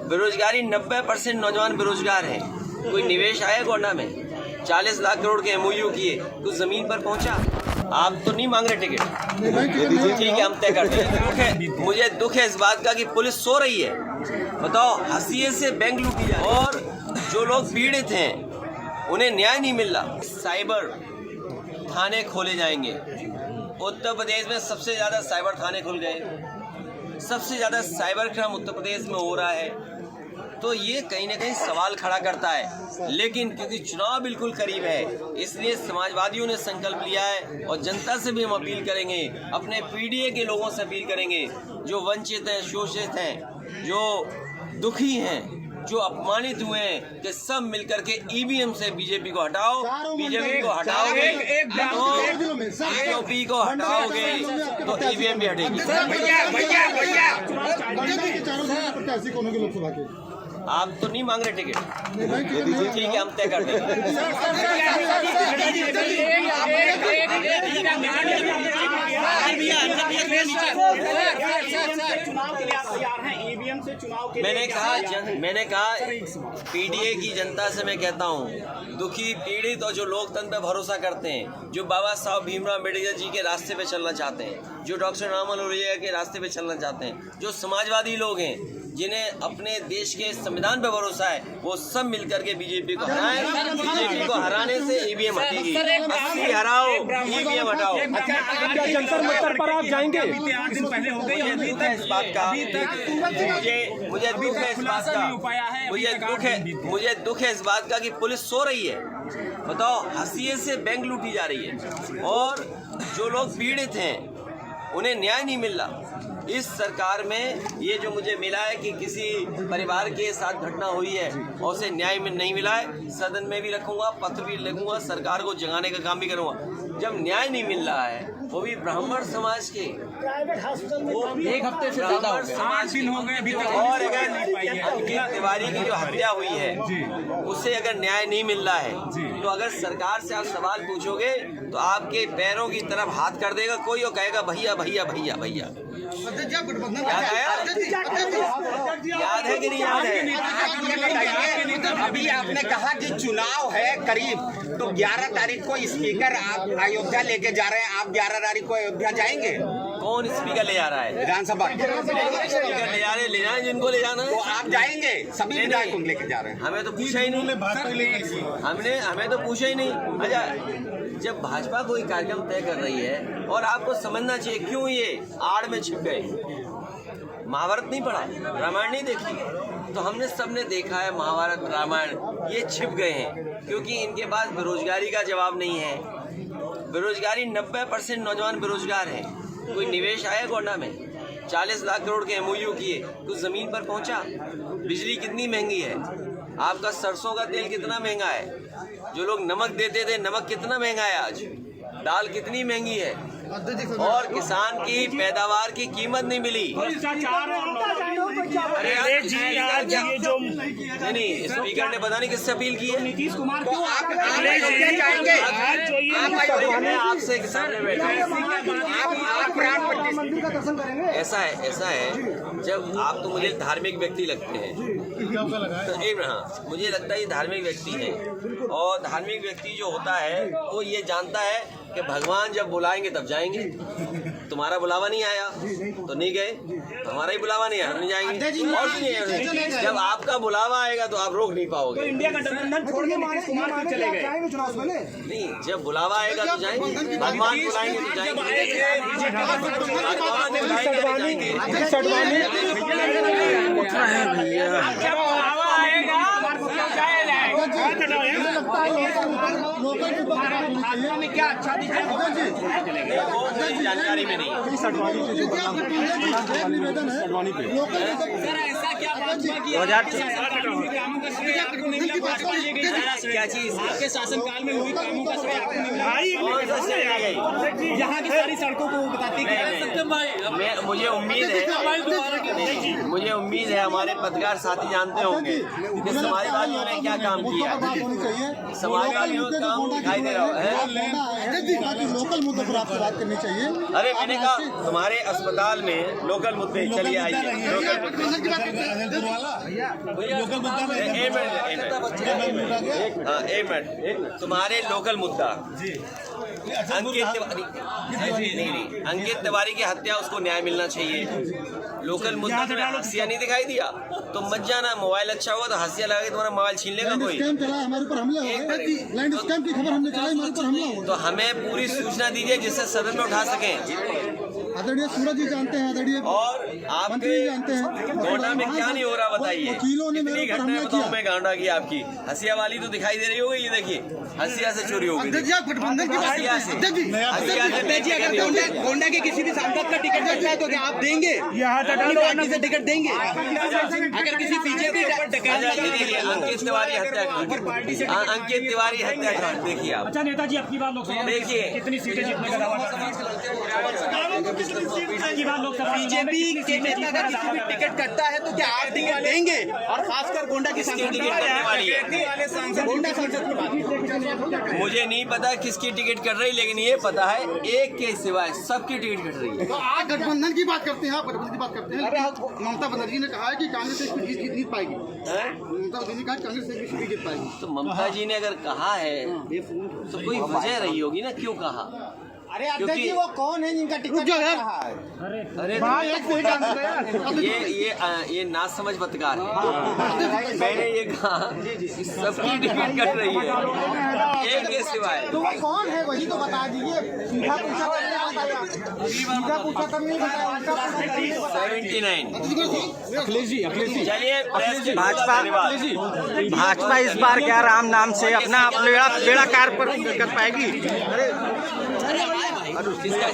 बेरोजगारी 90% नौजवान बेरोजगार हैं। कोई निवेश आया गोंडा में? 40 लाख करोड़ के MOU किए, कुछ जमीन पर पहुंचा? आप तो नहीं मांग रहे टिकट, ठीक है हम तय करते हैं। मुझे दुख है इस बात का कि पुलिस सो रही है। बताओ, हंसिए से बैंक लूटी जाए और जो लोग पीड़ित हैं उन्हें न्याय नहीं मिल रहा। साइबर थाने खोले जाएंगे। उत्तर प्रदेश में सबसे ज्यादा साइबर थाने खुल गए, सबसे ज्यादा साइबर क्राइम उत्तर प्रदेश में हो रहा है। तो ये कहीं ना कहीं सवाल खड़ा करता है, लेकिन क्योंकि चुनाव बिल्कुल करीब है इसलिए समाजवादियों ने संकल्प लिया है और जनता से भी हम अपील करेंगे, अपने PDA के लोगों से अपील करेंगे जो वंचित हैं, शोषित हैं, जो दुखी हैं, जो अपमानित हुए हैं, कि सब मिलकर के EVM से बीजेपी को हटाओ। बीजेपी को हटाओगे तो BJP को हटाओगे तो EVM भी हटेगी। आप तो नहीं मांग रहे टिकट, ठीक है हम तय करते हैं। मैंने कहा PDA की जनता से मैं कहता हूँ, दुखी, पीड़ित और जो लोकतंत्र पे भरोसा करते हैं, जो बाबा साहब भीमराव अम्बेडकर जी के रास्ते पे चलना चाहते हैं, जो डॉक्टर राममनोहर लोहिया के रास्ते पे चलना चाहते हैं, जो समाजवादी लोग हैं, जिन्हें अपने देश के संविधान पे भरोसा है, वो सब मिलकर के बीजेपी को हराएं। बीजेपी को हराने से EVM हटेगी। 80 हराओ, EVM हटाओ। जंतर मंतर पर आप जाएंगे? मुझे दुख है इस बात का, मुझे दुख है इस बात का कि पुलिस सो रही है। बताओ, हंसिए से बैंक लूटी जा रही है और जो लोग पीड़ित हैं उन्हें न्याय नहीं मिल रहा। इस सरकार में ये जो मुझे मिला है कि किसी परिवार के साथ घटना हुई है और उसे न्याय में नहीं मिला है, सदन में भी रखूंगा, पत्र भी लिखूंगा, सरकार को जगाने का काम भी करूंगा। जब न्याय नहीं मिल रहा है, वो भी ब्राह्मण समाज के, एक हफ्ते से ज्यादा हो गए, 8 दिन हो गए अभी तक। और अगर अंकित तिवारी की जो हत्या हुई है उससे अगर न्याय नहीं मिल रहा है, तो अगर सरकार से आप सवाल पूछोगे तो आपके पैरों की तरफ हाथ कर देगा कोई और कहेगा भैया भैया भैया भैया। याद है कि नहीं याद है? अभी आपने कहा कि चुनाव है करीब, तो 11 तारीख को स्पीकर आप अयोध्या लेके जा रहे हैं। आप 11 तारीख को अयोध्या जाएंगे? कौन स्पीकर ले जा रहा है? विधानसभा स्पीकर ले जा रहे, ले जाए जिनको ले जाना है। तो आप जाएंगे? सभी विधायकों लेके जा रहे हैं। हमें तो पूछा ही नहीं, हमें तो पूछा ही नहीं। अच्छा, जब भाजपा कोई कार्यक्रम तय कर रही है और आपको समझना चाहिए क्यों ये आड़ में छिप गए। महाभारत नहीं पढ़ा, रामायण नहीं देखी, तो हमने सबने देखा है महाभारत रामायण। ये छिप गए हैं क्योंकि इनके पास बेरोजगारी का जवाब नहीं है। बेरोजगारी 90% नौजवान बेरोजगार हैं। कोई निवेश आया गोंडा में? 40 लाख करोड़ के MOU किए, कुछ जमीन पर पहुंचा? बिजली कितनी महंगी है? आपका सरसों का तेल कितना महंगा है? जो लोग नमक देते थे, नमक कितना महंगा है आज? दाल कितनी महंगी है? और किसान की पैदावार की कीमत नहीं मिली। अरे नहीं, स्पीकर ने पता नहीं किससे अपील की है। नीतीश कुमार को आप जाएंगे? आपसे सामने बैठे मंदिर का दर्शन करेंगे। ऐसा है, जब आप तो मुझे धार्मिक व्यक्ति लगते हैं, तो एक मुझे लगता है ये धार्मिक व्यक्ति है, और धार्मिक व्यक्ति जो होता है वो ये जानता है कि भगवान जब बुलाएंगे तब जाएंगे। तुम्हारा बुलावा नहीं आया तो नहीं गए, हमारा ही बुलावा नहीं आया, नहीं जाएंगे। और सुनिए, जब आपका बुलावा आएगा तो आप रोक नहीं पाओगे। इंडिया का गठबंधन छोड़ के नीतीश कुमार क्यों चले गए? चुनाव में नहीं, जब बुलावा आएगा तो जाएंगे, भगवान बुलाएंगे तो जाएंगे। में क्या अच्छा जानकारी में नहीं। ऐसा क्या क्या चीज आपके शासनकाल में हुई कामों का श्रेय आपको नहीं मिला? यहाँ की सारी सड़कों को बताती है। मुझे उम्मीद है हमारे पत्रकार साथी जानते होंगे कि समाजवादियों ने क्या काम किया। समाजवादियों का काम दिखाई दे रहा है। लोकल मुद्दों पर आपसे बात करनी चाहिए। अरे मैंने कहा तुम्हारे अस्पताल में लोकल मुद्दे, चलिए आइए। एक मिनट तुम्हारे लोकल मुद्दा अंकित तिवारी अंकित तिवारी की हत्या, उसको न्याय मिलना चाहिए। लोकल मुद्दा तुम्हें हंसिया नहीं दिखाई दिया तो मत जाना। मोबाइल अच्छा हुआ तो हंसिया लगा के तुम्हारा मोबाइल छीन लेगा कोई। स्कैम चला हमारे ऊपर हमला हुआ है, लैंड स्कैम की खबर हमने चलाई, हमारे ऊपर हमला हुआ। तो हमें पूरी सूचना दीजिए जिससे सदन में उठा सकें। आदरणीय सूरज जी जानते हैं, आदरणीय और मंत्री आपके जानते हैं गोंडा में क्या नहीं हो रहा बताइए। वकीलों ने मेरे इतनी ऊपर घटनाएं हमला बताओ किया। मैं गांडा की आपकी हंसिया वाली तो दिखाई दे रही होगी। ये देखिए हंसिया से चोरी होगी। गठबंधन की बात हंसिया से जी अगर गोंडा के किसी भी सांसद का टिकट मिलता है तो क्या आप देंगे? अपनी पार्टी से टिकट देंगे? अगर किसी बीजेपी अंकित तिवारी हत्याकांड, अंकित तिवारी हत्याकांड देखिए आप। अच्छा नेताजी, आपकी बार लोकसभा में देखिए कितनी सीटें जीतने का दावा कर रहे हैं? आपकी बार लोकसभा बीजेपी के नेता का किसी भी टिकट कटता है तो क्या आप टिकट देंगे? और खासकर गोंडा की सांसद की बात है, गोंडा सांसद की बात। मुझे नहीं पता किसकी टिकट कट रही, लेकिन ये पता है एक के सिवाय सबकी टिकट कट रही है। तो आप गठबंधन की बात करते हैं, आप गठबंधन की बात करते हैं। ममता बनर्जी ने कहा है कि कांग्रेस एक भी जीत नहीं पाएगी। ममता बनर्जी ने कहा कांग्रेस एक भी जीत पाएगी। तो ममता जी ने अगर कहा है तो कोई वजह रही होगी ना क्यों कहा। अरे अध्यक्ष जी, वो कौन है जिनका टिकट अरे ये ना समझ पत्रकार है। मैंने ये कहा कि सबकी टिकट कट रही है एक के सिवाय। तो वो कौन है वही तो बता दीजिए। सीधा पूछा तब नहीं बताया, सीधा पूछा तब नहीं बताया। 79। अखिलेश जी चलिए भाजपा इस बार क्या राम नाम से अपना बेड़ा पार कर पाएगी? किसका